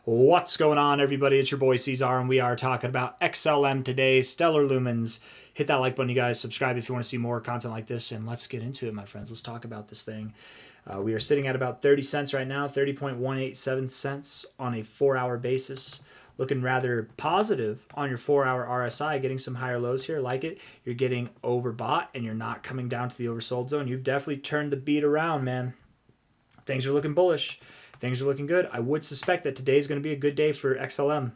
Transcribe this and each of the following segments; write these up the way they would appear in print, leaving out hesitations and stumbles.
What's going on, everybody? It's your boy C-Zar, and we are talking about XLM today, stellar lumens. Hit that like button, you guys. Subscribe if you want to see more content like this, and let's get into it, my friends. Let's talk about this thing. We are sitting at about 30 cents right now, 30.187 cents on a 4-hour basis. Looking rather positive on your 4-hour RSI, getting some higher lows here. Like it. You're getting overbought, and you're not coming down to the oversold zone. You've definitely turned the beat around, man. Things are looking bullish. Things are looking good. I would suspect that today is going to be a good day for XLM.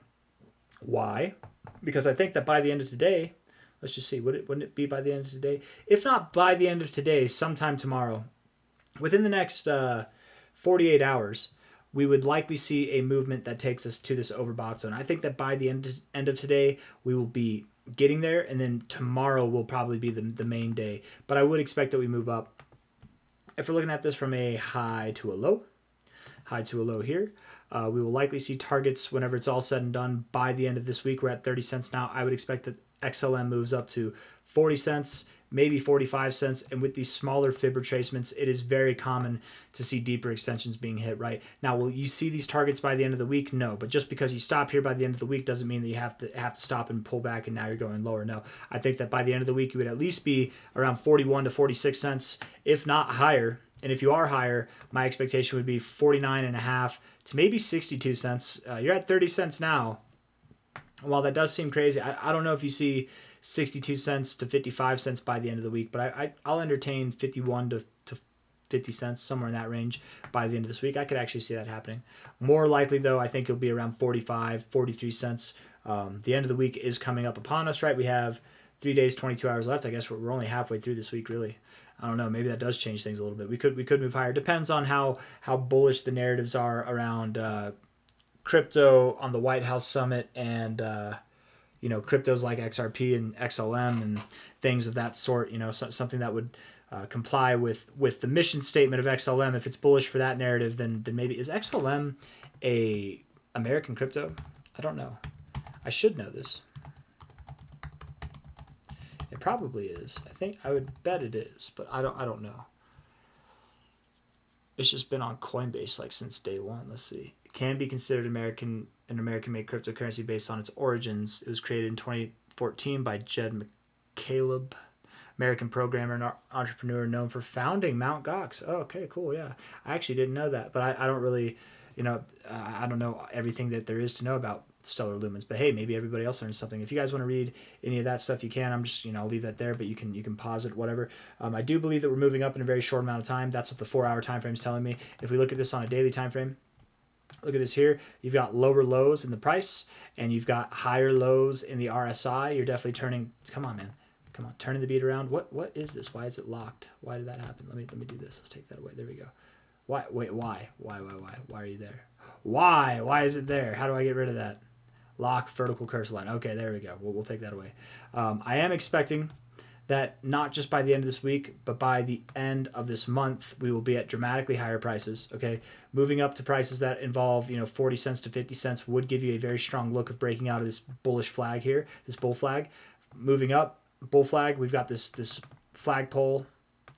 Why? Because I think that by the end of today, let's just see, wouldn't it be by the end of today? If not by the end of today, sometime tomorrow, within the next 48 hours, we would likely see a movement that takes us to this overbought zone. I think that by the end of today, we will be getting there, and then tomorrow will probably be the main day. But I would expect that we move up. If we're looking at this from a high to a low here. We will likely see targets whenever it's all said and done by the end of this week. We're at 30 cents now. I would expect that XLM moves up to 40 cents, maybe 45 cents. And with these smaller fib retracements, it is very common to see deeper extensions being hit, right? Now, will you see these targets by the end of the week? No. But just because you stop here by the end of the week doesn't mean that you have to stop and pull back and now you're going lower. No. I think that by the end of the week, you would at least be around 41 to 46 cents, if not higher. And if you are higher, my expectation would be 49.5 to maybe 62 cents. You're at 30 cents now. While that does seem crazy, I don't know if you see 62 cents to 55 cents by the end of the week, but I'll entertain 51 to 50 cents, somewhere in that range by the end of this week. I could actually see that happening. More likely, though, I think it'll be around 45, 43 cents. The end of the week is coming up upon us, right? We have 3 days, 22 hours left. I guess we're only halfway through this week, really. I don't know. Maybe that does change things a little bit. We could move higher. Depends on how bullish the narratives are around crypto on the White House summit, and cryptos like XRP and XLM and things of that sort. Something that would comply with the mission statement of XLM. If it's bullish for that narrative, then maybe is XLM a American crypto? I don't know. I should know this. It probably is. I would bet it is, but I don't know. It's just been on Coinbase like since day one. Let's see. It can be considered an American-made cryptocurrency based on its origins. It was created in 2014 by Jed McCaleb, American programmer and entrepreneur known for founding Mt. Gox. Oh, okay, cool, yeah. I actually didn't know that, but I don't really, I don't know everything that there is to know about stellar lumens, but hey, maybe everybody else learns something. If you guys want to read any of that stuff, you can. I'm just I'll leave that there, but you can pause it, whatever. I do believe that we're moving up in a very short amount of time. That's what the 4-hour time frame is telling me. If we look at this on a daily time frame, look at this here. You've got lower lows in the price, and you've got higher lows in the RSI. You're definitely turning. Come on, man. Come on, turning the beat around. What is this? Why is it locked? Why did that happen? Let me do this. Let's take that away. There we go. Why? Wait. Why? Why are you there? Why is it there? How do I get rid of that? Lock vertical cursor line. Okay, there we go. We'll take that away. I am expecting that not just by the end of this week, but by the end of this month, we will be at dramatically higher prices. Okay, moving up to prices that involve 40 cents to 50 cents would give you a very strong look of breaking out of this bullish flag here, this bull flag. Moving up, bull flag. We've got this flagpole.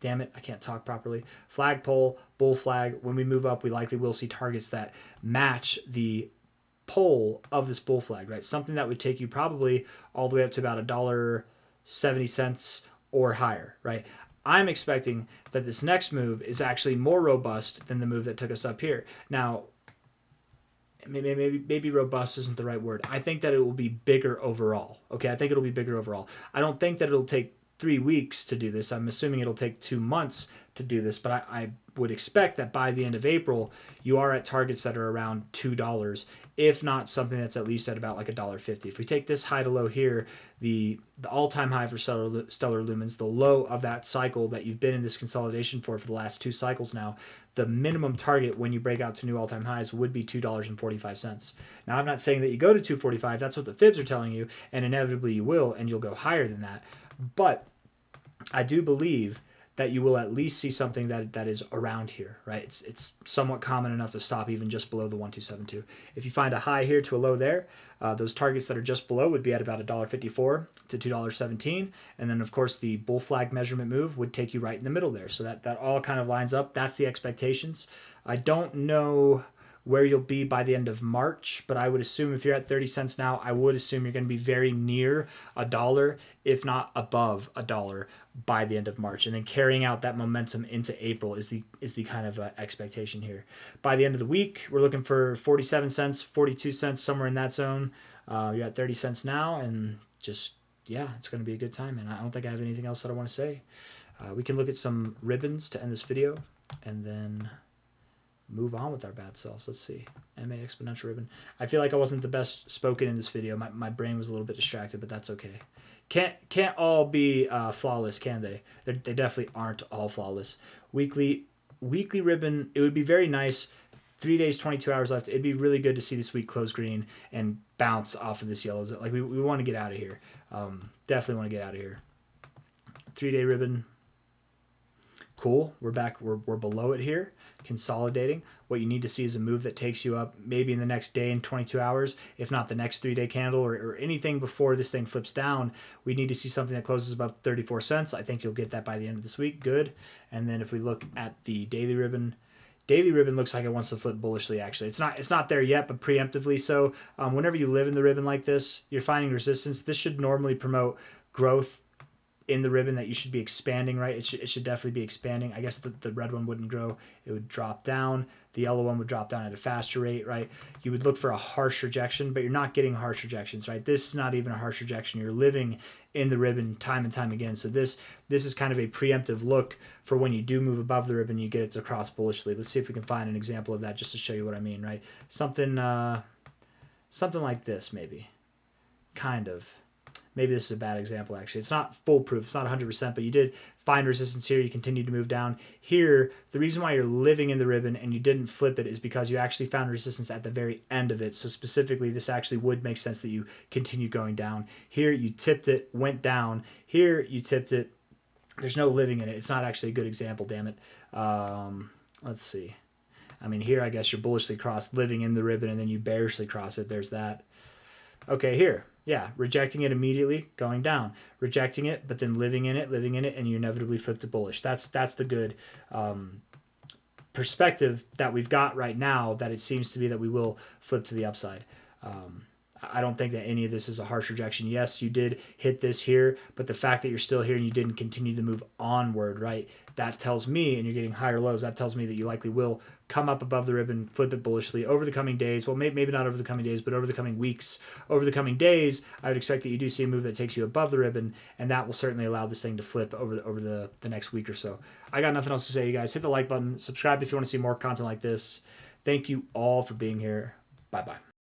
Damn it, I can't talk properly. Flagpole, bull flag. When we move up, we likely will see targets that match the pole of this bull flag, right? Something that would take you probably all the way up to about $1.70 or higher, right? I'm expecting that this next move is actually more robust than the move that took us up here. Now, maybe robust isn't the right word. I think that it will be bigger overall. Okay, I think it'll be bigger overall. I don't think that it'll take 3 weeks to do this. I'm assuming it'll take 2 months to do this, but I would expect that by the end of April, you are at targets that are around $2, if not something that's at least at about like $1.50. If we take this high to low here, the all-time high for stellar lumens, the low of that cycle that you've been in this consolidation for the last 2 cycles now, the minimum target when you break out to new all-time highs would be $2.45. Now, I'm not saying that you go to $2.45. That's what the fibs are telling you, and inevitably you will, and you'll go higher than that. But I do believe that you will at least see something that is around here, right? It's somewhat common enough to stop even just below the 1272. If you find a high here to a low there, those targets that are just below would be at about $1.54 to $2.17, and then of course the bull flag measurement move would take you right in the middle there. So that all kind of lines up. That's the expectations. I don't know where you'll be by the end of March, but I would assume if you're at 30 cents now, I would assume you're going to be very near $1, if not above $1 by the end of March, and then carrying out that momentum into April is the kind of expectation here. By the end of the week, we're looking for 47 cents, 42 cents, somewhere in that zone. You're at 30 cents now, and just, yeah, it's going to be a good time, and I don't think I have anything else that I want to say. We can look at some ribbons to end this video, and then move on with our bad selves. Let's see. MA exponential ribbon. I feel like I wasn't the best spoken in this video. My brain was a little bit distracted, but that's okay. Can't all be flawless, can they? They definitely aren't all flawless. Weekly ribbon. It would be very nice. 3 days, 22 hours left. It'd be really good to see this week close green and bounce off of this yellow. Like we want to get out of here. Definitely want to get out of here. 3-day ribbon. Cool. We're back. We're below it here. Consolidating. What you need to see is a move that takes you up maybe in the next day in 22 hours, if not the next 3-day candle or anything before this thing flips down. We need to see something that closes above 34 cents. I think you'll get that by the end of this week. Good. And then if we look at the daily ribbon looks like it wants to flip bullishly. Actually, it's not there yet, but preemptively so. Whenever you live in the ribbon like this, you're finding resistance. This should normally promote growth in the ribbon, that you should be expanding, right? It should definitely be expanding. I guess the red one wouldn't grow. It would drop down. The yellow one would drop down at a faster rate, right? You would look for a harsh rejection, but you're not getting harsh rejections, right? This is not even a harsh rejection. You're living in the ribbon time and time again. So this is kind of a preemptive look for when you do move above the ribbon, you get it to cross bullishly. Let's see if we can find an example of that just to show you what I mean, right? Something like this, maybe. Kind of. Maybe this is a bad example, actually. It's not foolproof. It's not 100%, but you did find resistance here. You continued to move down. Here, the reason why you're living in the ribbon and you didn't flip it is because you actually found resistance at the very end of it. So specifically, this actually would make sense that you continue going down. Here, you tipped it, went down. Here, you tipped it. There's no living in it. It's not actually a good example, damn it. Let's see. I mean, here, I guess you're bullishly crossed, living in the ribbon, and then you bearishly cross it. There's that. Okay, here. Yeah, rejecting it immediately, going down. Rejecting it, but then living in it, and you inevitably flip to bullish. That's the good perspective that we've got right now, that it seems to be that we will flip to the upside. I don't think that any of this is a harsh rejection. Yes, you did hit this here, but the fact that you're still here and you didn't continue to move onward, right? That tells me, and you're getting higher lows, that tells me that you likely will come up above the ribbon, flip it bullishly over the coming days. Well, maybe not over the coming days, but over the coming weeks. Over the coming days, I would expect that you do see a move that takes you above the ribbon, and that will certainly allow this thing to flip over the next week or so. I got nothing else to say, you guys. Hit the like button. Subscribe if you want to see more content like this. Thank you all for being here. Bye-bye.